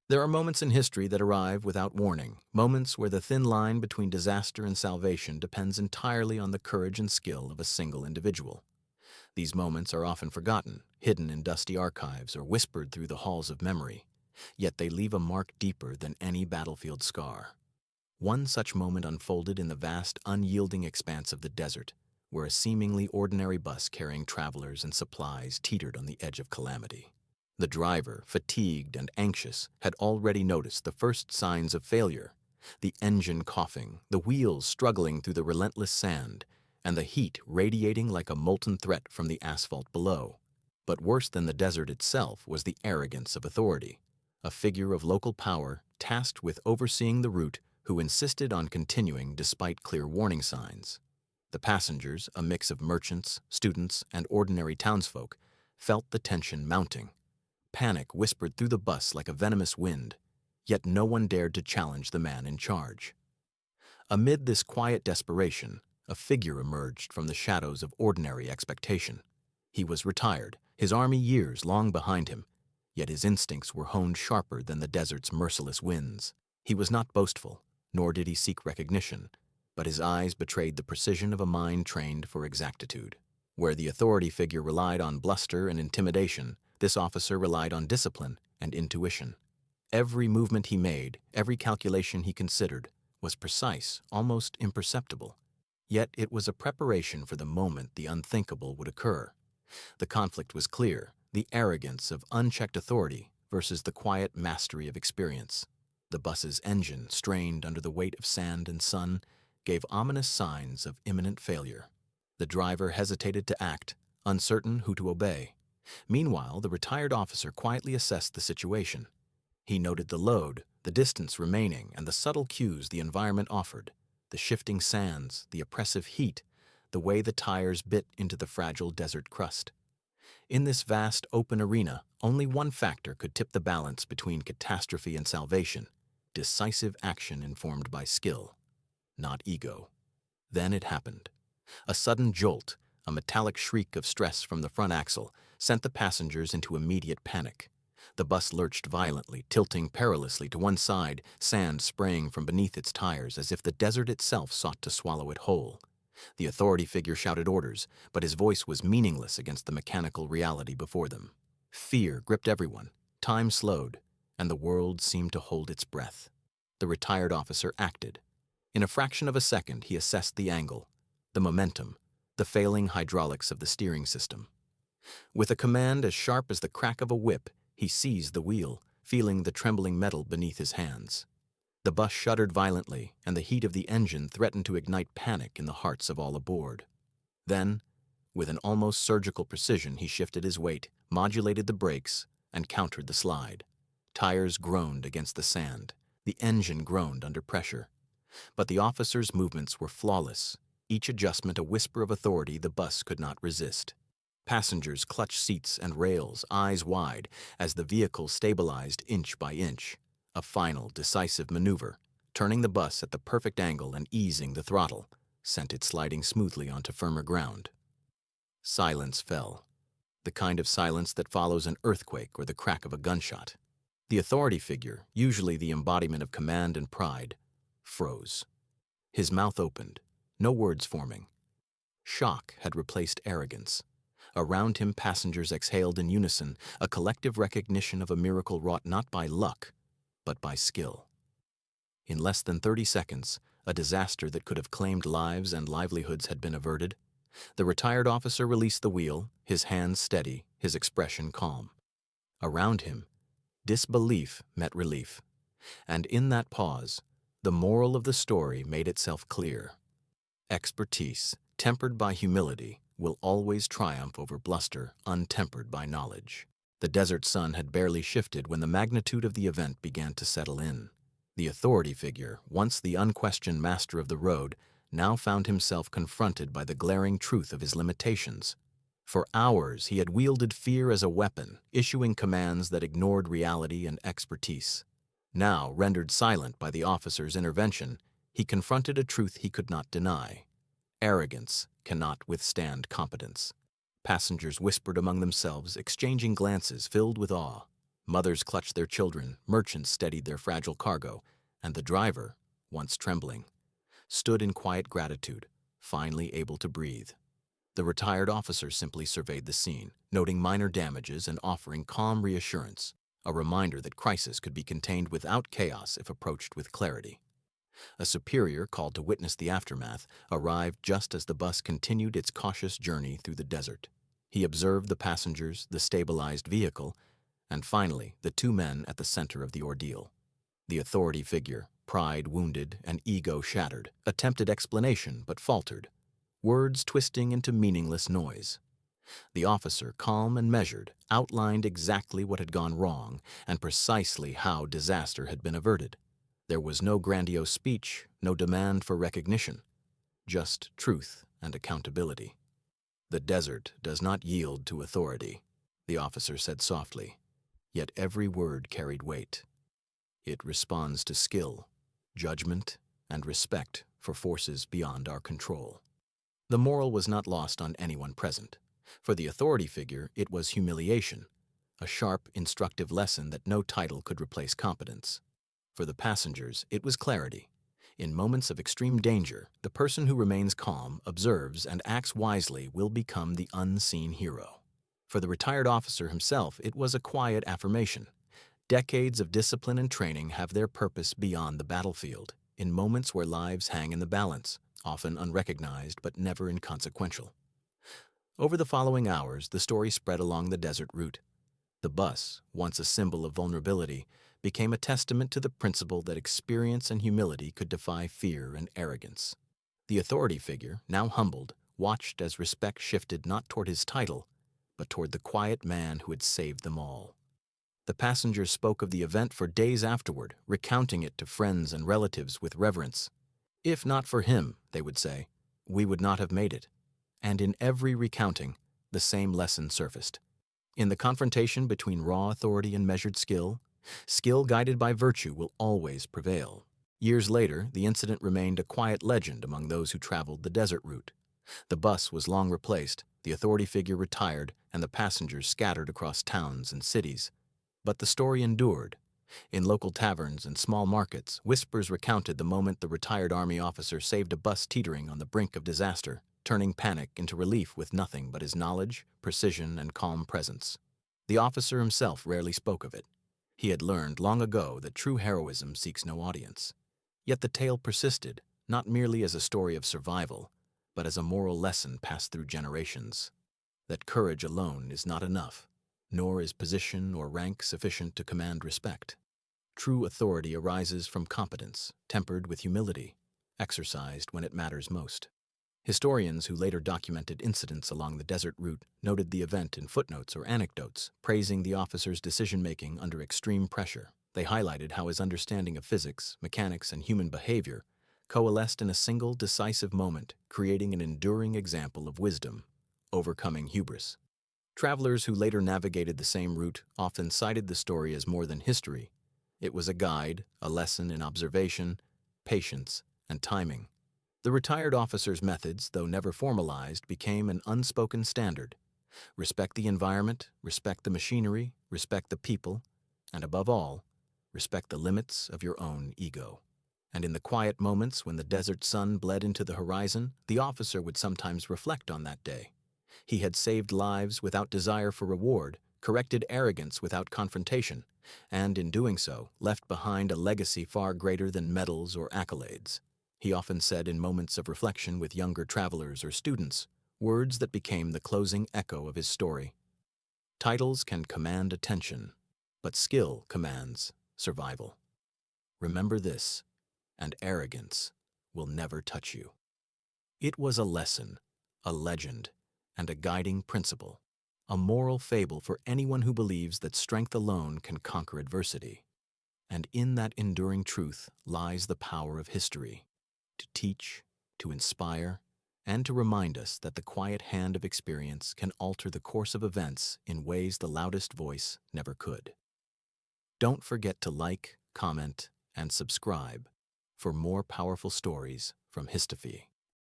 There are moments in history that arrive without warning, moments where the thin line between disaster and salvation depends entirely on the courage and skill of a single individual. These moments are often forgotten, hidden in dusty archives, or whispered through the halls of memory, yet they leave a mark deeper than any battlefield scar. One such moment unfolded in the vast, unyielding expanse of the desert, where a seemingly ordinary bus carrying travelers and supplies teetered on the edge of calamity. The driver, fatigued and anxious, had already noticed the first signs of failure: the engine coughing, the wheels struggling through the relentless sand, and the heat radiating like a molten threat from the asphalt below. But worse than the desert itself was the arrogance of authority, a figure of local power tasked with overseeing the route who insisted on continuing despite clear warning signs. The passengers, a mix of merchants, students, and ordinary townsfolk, felt the tension mounting. Panic whispered through the bus like a venomous wind, yet no one dared to challenge the man in charge. Amid this quiet desperation, a figure emerged from the shadows of ordinary expectation. He was retired, his army years long behind him, yet his instincts were honed sharper than the desert's merciless winds. He was not boastful, nor did he seek recognition, but his eyes betrayed the precision of a mind trained for exactitude. Where the authority figure relied on bluster and intimidation, this officer relied on discipline and intuition. Every movement he made, every calculation he considered, was precise, almost imperceptible. Yet it was a preparation for the moment the unthinkable would occur. The conflict was clear: the arrogance of unchecked authority versus the quiet mastery of experience. The bus's engine, strained under the weight of sand and sun, gave ominous signs of imminent failure. The driver hesitated to act, uncertain who to obey. Meanwhile, the retired officer quietly assessed the situation. He noted the load, the distance remaining, and the subtle cues the environment offered: the shifting sands, the oppressive heat, the way the tires bit into the fragile desert crust. In this vast, open arena, only one factor could tip the balance between catastrophe and salvation: decisive action informed by skill, not ego. Then it happened. A sudden jolt, a metallic shriek of stress from the front axle, sent the passengers into immediate panic. The bus lurched violently, tilting perilously to one side, sand spraying from beneath its tires as if the desert itself sought to swallow it whole. The authority figure shouted orders, but his voice was meaningless against the mechanical reality before them. Fear gripped everyone, time slowed, and the world seemed to hold its breath. The retired officer acted. In a fraction of a second, he assessed the angle, the momentum, the failing hydraulics of the steering system. With a command as sharp as the crack of a whip, he seized the wheel, feeling the trembling metal beneath his hands. The bus shuddered violently, and the heat of the engine threatened to ignite panic in the hearts of all aboard. Then, with an almost surgical precision, he shifted his weight, modulated the brakes, and countered the slide. Tires groaned against the sand. The engine groaned under pressure. But the officer's movements were flawless, each adjustment a whisper of authority the bus could not resist. Passengers clutched seats and rails, eyes wide, as the vehicle stabilized inch by inch. A final, decisive maneuver, turning the bus at the perfect angle and easing the throttle, sent it sliding smoothly onto firmer ground. Silence fell, the kind of silence that follows an earthquake or the crack of a gunshot. The authority figure, usually the embodiment of command and pride, froze. His mouth opened, no words forming. Shock had replaced arrogance. Around him, passengers exhaled in unison, a collective recognition of a miracle wrought not by luck, but by skill. In less than 30 seconds, a disaster that could have claimed lives and livelihoods had been averted. The retired officer released the wheel, his hands steady, his expression calm. Around him, disbelief met relief. And in that pause, the moral of the story made itself clear. Expertise, tempered by humility, will always triumph over bluster untempered by knowledge. The desert sun had barely shifted when the magnitude of the event began to settle in. The authority figure, once the unquestioned master of the road, now found himself confronted by the glaring truth of his limitations. For hours he had wielded fear as a weapon, issuing commands that ignored reality and expertise. Now, rendered silent by the officer's intervention, he confronted a truth he could not deny. Arrogance cannot withstand competence. Passengers whispered among themselves, exchanging glances filled with awe. Mothers clutched their children, merchants steadied their fragile cargo, and the driver, once trembling, stood in quiet gratitude, finally able to breathe. The retired officer simply surveyed the scene, noting minor damages and offering calm reassurance, a reminder that crisis could be contained without chaos if approached with clarity. A superior, called to witness the aftermath, arrived just as the bus continued its cautious journey through the desert. He observed the passengers, the stabilized vehicle, and finally, the two men at the center of the ordeal. The authority figure, pride wounded and ego shattered, attempted explanation but faltered, words twisting into meaningless noise. The officer, calm and measured, outlined exactly what had gone wrong and precisely how disaster had been averted. There was no grandiose speech, no demand for recognition, just truth and accountability. "The desert does not yield to authority," the officer said softly, yet every word carried weight. "It responds to skill, judgment, and respect for forces beyond our control." The moral was not lost on anyone present. For the authority figure, it was humiliation, a sharp, instructive lesson that no title could replace competence. For the passengers, it was clarity. In moments of extreme danger, the person who remains calm, observes, and acts wisely will become the unseen hero. For the retired officer himself, it was a quiet affirmation. Decades of discipline and training have their purpose beyond the battlefield, in moments where lives hang in the balance, often unrecognized but never inconsequential. Over the following hours, the story spread along the desert route. The bus, once a symbol of vulnerability, became a testament to the principle that experience and humility could defy fear and arrogance. The authority figure, now humbled, watched as respect shifted not toward his title, but toward the quiet man who had saved them all. The passengers spoke of the event for days afterward, recounting it to friends and relatives with reverence. "If not for him," they would say, "we would not have made it." And in every recounting, the same lesson surfaced. In the confrontation between raw authority and measured skill, skill guided by virtue will always prevail. Years later, the incident remained a quiet legend among those who traveled the desert route. The bus was long replaced, the authority figure retired, and the passengers scattered across towns and cities. But the story endured. In local taverns and small markets, whispers recounted the moment the retired army officer saved a bus teetering on the brink of disaster, turning panic into relief with nothing but his knowledge, precision, and calm presence. The officer himself rarely spoke of it. He had learned long ago that true heroism seeks no audience. Yet the tale persisted, not merely as a story of survival, but as a moral lesson passed through generations. That courage alone is not enough, nor is position or rank sufficient to command respect. True authority arises from competence, tempered with humility, exercised when it matters most. Historians who later documented incidents along the desert route noted the event in footnotes or anecdotes, praising the officer's decision-making under extreme pressure. They highlighted how his understanding of physics, mechanics, and human behavior coalesced in a single decisive moment, creating an enduring example of wisdom, overcoming hubris. Travelers who later navigated the same route often cited the story as more than history. It was a guide, a lesson in observation, patience, and timing. The retired officer's methods, though never formalized, became an unspoken standard. Respect the environment, respect the machinery, respect the people, and above all, respect the limits of your own ego. And in the quiet moments when the desert sun bled into the horizon, the officer would sometimes reflect on that day. He had saved lives without desire for reward, corrected arrogance without confrontation, and in doing so, left behind a legacy far greater than medals or accolades. He often said in moments of reflection with younger travelers or students, words that became the closing echo of his story. "Titles can command attention, but skill commands survival. Remember this, and arrogance will never touch you." It was a lesson, a legend, and a guiding principle, a moral fable for anyone who believes that strength alone can conquer adversity. And in that enduring truth lies the power of history, to teach, to inspire, and to remind us that the quiet hand of experience can alter the course of events in ways the loudest voice never could. Don't forget to like, comment, and subscribe for more powerful stories from Histofy.